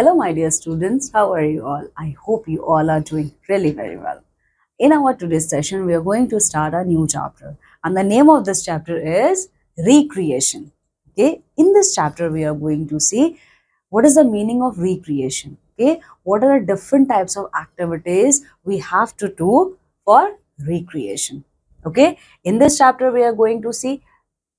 Hello, my dear students. How are you all? I hope you all are doing really very well. In our today's session, we are going to start a new chapter, and the name of this chapter is Recreation. Okay, in this chapter, we are going to see what is the meaning of recreation. Okay, what are the different types of activities we have to do for recreation. Okay, in this chapter, we are going to see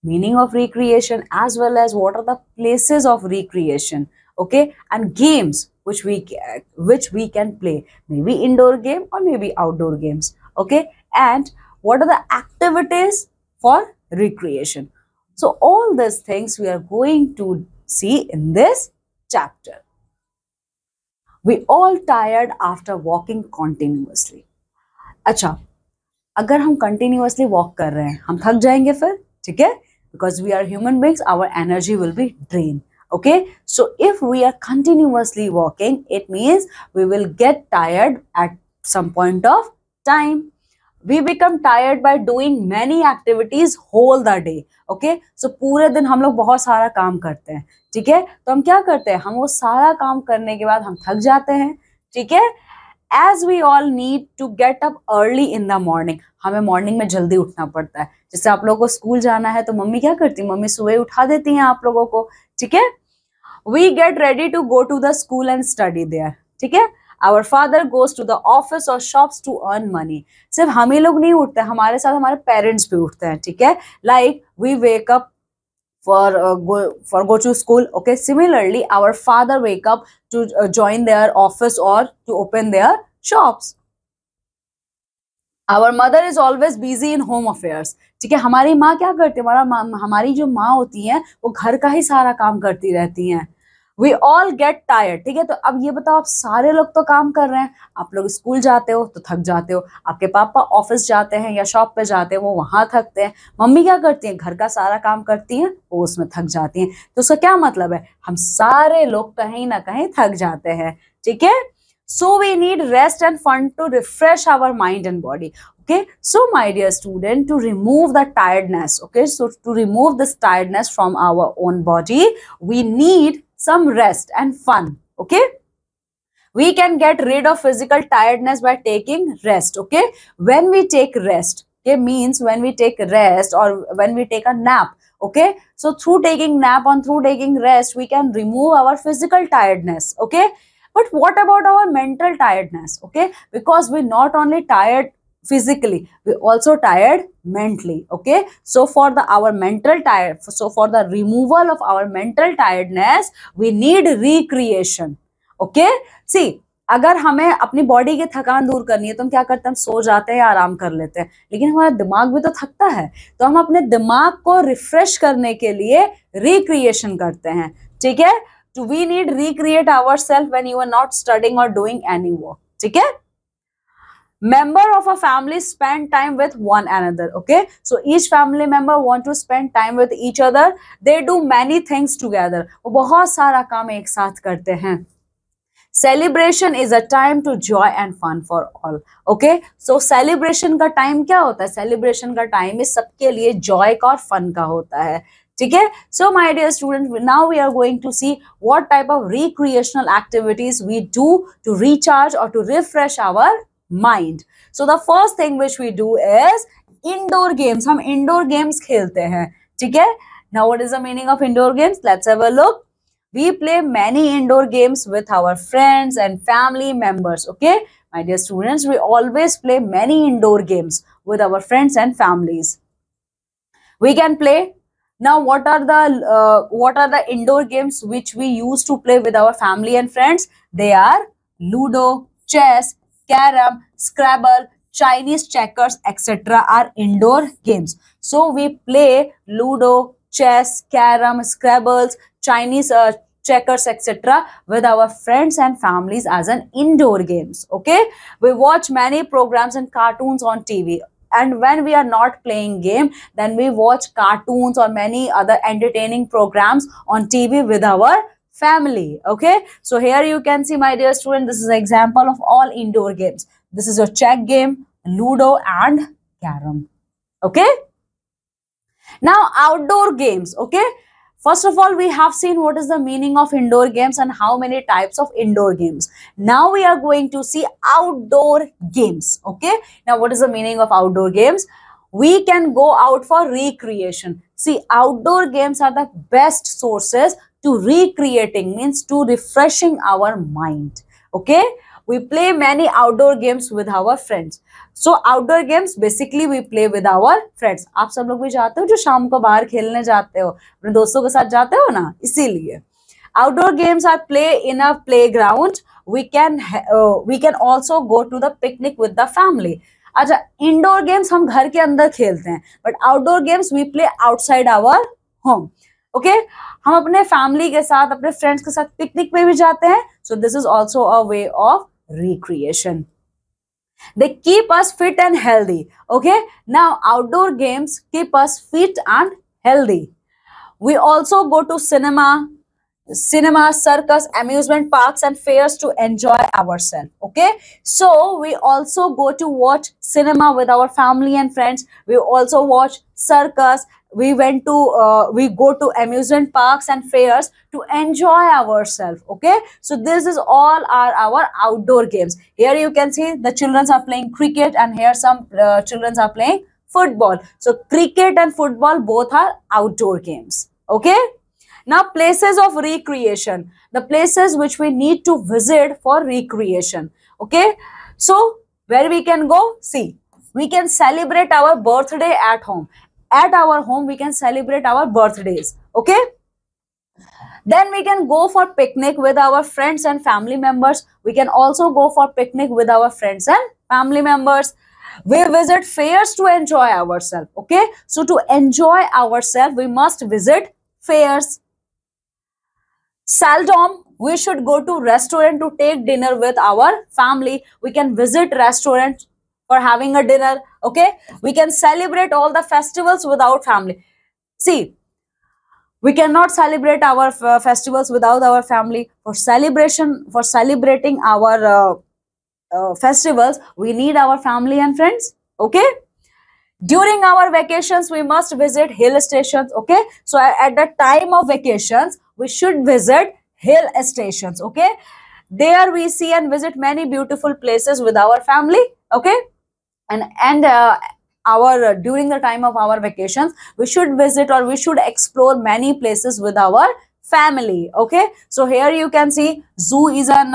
meaning of recreation as well as what are the places of recreation, okay, and games which we can play, maybe indoor game or maybe outdoor games, okay, and what are the activities for recreation. So all these things we are going to see in this chapter. We all tired after walking continuously. अच्छा, अगर हम continuously walk कर रहे हैं हम थक जाएंगे फिर, ठीक है, because we are human beings, our energy will be drain. Okay, so if we are continuously walking, it means we will get tired at some point of time. We become tired by doing many activities whole the day. Okay, so पूरे दिन हम लोग बहुत सारा काम करते हैं, ठीक है, तो हम क्या करते हैं, हम वो सारा काम करने के बाद हम थक जाते हैं, ठीक है. As we all need to get up early in the morning, हमें मॉर्निंग में जल्दी उठना पड़ता है. जैसे आप लोगों को स्कूल जाना है तो मम्मी क्या करती है, मम्मी सुबह उठा देती हैं आप लोगों को, ठीक है. We get ready to go to the school and study there, ठीक है. Our father goes to the office or shops to earn money. सिर्फ हम ही लोग नहीं उठते, हमारे साथ हमारे पेरेंट्स भी उठते हैं, ठीक है. Like we wake up for go to school. Okay, similarly our father wake up to join their office or to open their shops. Our mother is always busy in home affairs. ठीक है, हमारी माँ क्या करती है, हमारी जो माँ होती है वो घर का ही सारा काम करती रहती हैं. We all get tired. ठीक है, तो अब ये बताओ, आप सारे लोग तो काम कर रहे हैं, आप लोग स्कूल जाते हो तो थक जाते हो, आपके पापा ऑफिस जाते हैं या शॉप पे जाते हैं वो वहां थकते हैं, मम्मी क्या करती हैं, घर का सारा काम करती हैं, वो उसमें थक जाती हैं. तो उसका क्या मतलब है, हम सारे लोग कहीं ना कहीं थक जाते हैं, ठीक है. So we need rest and fun to refresh our mind and body. Okay, so my dear student, to remove the tiredness, okay, so to remove this tiredness from our own body, we need some rest and fun. Okay, we can get rid of physical tiredness by taking rest. Okay, when we take rest, okay, means when we take rest or when we take a nap, okay, so through taking nap and through taking rest we can remove our physical tiredness. Okay, but what about our mental tiredness? Okay, because we're not only tired physically, we also tired mentally. Okay, so for our mental tired, so for the removal of our mental tiredness we need recreation. Okay, see, अगर हमें अपनी body की थकान दूर करनी है तो हम क्या करते हैं, हम सो जाते हैं या आराम कर लेते हैं, लेकिन हमारा दिमाग भी तो थकता है, तो हम अपने दिमाग को रिफ्रेश करने के लिए रिक्रिएशन करते हैं, ठीक है. So we need recreate ourselves when you are not studying or doing any work. ठीक है. Member of a family spend time with one another. Okay, so each family member want to spend time with each other. They do many things together. वो बहुत सारा काम एक साथ करते हैं. Celebration is a time to joy and fun for all. Okay, so celebration का time क्या होता है, celebration का time इस सबके लिए joy का और fun का होता है, ठीक है. So my dear students, now we are going to see what type of recreational activities we do to recharge or to refresh our mind. So the first thing which we do is indoor games. हम indoor games खेलते हैं, ठीक है. Now what is the meaning of indoor games? Let's have a look. We play many indoor games with our friends and family members. Okay, my dear students, we always play many indoor games with our friends and families. We can play. Now, what are the indoor games which we used to play with our family and friends? They are Ludo, chess, carom, Scrabble, Chinese checkers, etc. are indoor games. So we play Ludo, chess, carom, Scrabbles, Chinese checkers, etc. with our friends and families as an indoor games. Okay, we watch many programs and cartoons on TV. And when we are not playing game, then we watch cartoons or many other entertaining programs on TV with our family. Okay, so here you can see, my dear student, this is an example of all indoor games. This is your check game, Ludo and carom. Okay, now outdoor games. Okay, First of all, we have seen what is the meaning of indoor games and how many types of indoor games. Now we are going to see outdoor games. Okay. Now what is the meaning of outdoor games? We can go out for recreation. See, outdoor games are the best sources to recreating, means to refreshing our mind. Okay. We play many outdoor games with our friends. So outdoor games basically we play with our friends. आप सब लोग भी जाते हो जो शाम को बाहर खेलने जाते हो, अपने दोस्तों के साथ जाते हो ना, इसीलिए outdoor games are play in a playground. We can also go to the picnic with the family. अच्छा, इंडोर गेम्स हम घर के अंदर खेलते हैं, but outdoor games we play outside our home. Okay, हम अपने फैमिली के साथ, अपने फ्रेंड्स के साथ पिकनिक पे भी जाते हैं. So this is also a way of recreation. They keep us fit and healthy. Okay, now outdoor games keep us fit and healthy. We also go to cinema, circus, amusement parks and fairs to enjoy ourselves. Okay, so we also go to watch cinema with our family and friends. We also watch circus. We go to amusement parks and fairs to enjoy ourselves. Okay, so this is all are our outdoor games. Here you can see the children are playing cricket and here some children are playing football. So cricket and football both are outdoor games. Okay, now places of recreation, the places which we need to visit for recreation. Okay, so where we can go? See, we can celebrate our birthday at home. At our home we can celebrate our birthdays. Okay, then we can go for picnic with our friends and family members. We can also go for picnic with our friends and family members. We visit fairs to enjoy ourselves. Okay, so to enjoy ourselves we must visit fairs. Seldom we should go to restaurant to take dinner with our family. We can visit restaurant for having a dinner. Okay, we can celebrate all the festivals without family. See, we cannot celebrate our festivals without our family. For celebrating our festivals, we need our family and friends. Okay, during our vacations we must visit hill stations. Okay, so at the time of vacations we should visit hill stations. Okay, there we see and visit many beautiful places with our family. Okay, and our during the time of our vacations we should visit or we should explore many places with our family. Okay, so here you can see zoo is an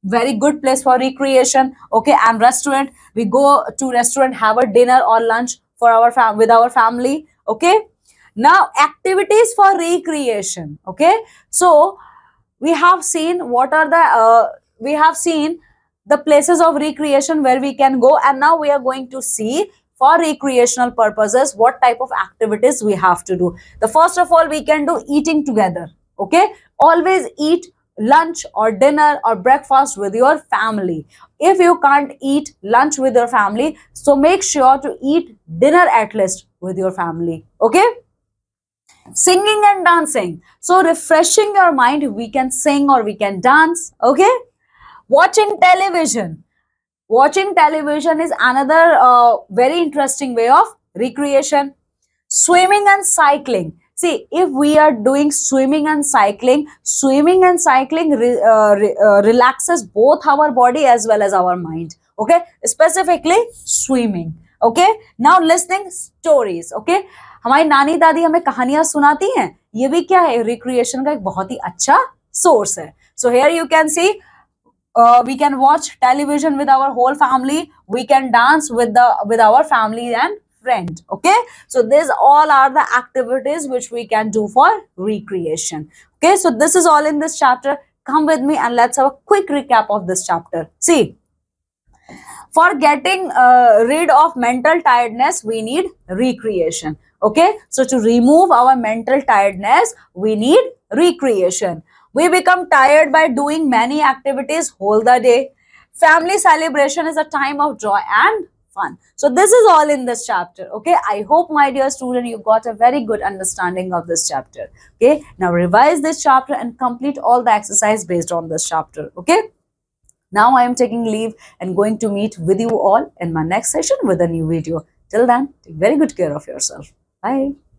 very good place for recreation. Okay, and restaurant, we go to restaurant, have a dinner or lunch for our with our family. Okay, now activities for recreation. Okay, so we have seen what are the places of recreation where we can go, and now we are going to see for recreational purposes what type of activities we have to do. The first of all we can do eating together. Okay, always eat lunch or dinner or breakfast with your family. If you can't eat lunch with your family, so make sure to eat dinner at least with your family. Okay, singing and dancing, so refreshing your mind, we can sing or we can dance. Okay, watching television. Watching television is another very interesting way of recreation. Swimming and cycling. See, if we are doing swimming and cycling relaxes both our body as well as our mind. Okay, specifically swimming. Okay, now listening stories. Okay, हमारी नानी दादी हमें कहानियां सुनाती हैं, ये भी क्या है, रिक्रिएशन का एक बहुत ही अच्छा सोर्स है. So here you can see we can watch television with our whole family. We can dance with our family and friend. Okay, so these all are the activities which we can do for recreation. Okay, so this is all in this chapter. Come with me and let's have a quick recap of this chapter. See, for getting rid of mental tiredness we need recreation. Okay, so to remove our mental tiredness we need recreation. We become tired by doing many activities whole the day. Family celebration is a time of joy and fun. So this is all in this chapter. Okay, I hope my dear student you got a very good understanding of this chapter. Okay, now revise this chapter and complete all the exercise based on this chapter. Okay, now I am taking leave and going to meet with you all in my next session with a new video. Till then, take very good care of yourself. Bye.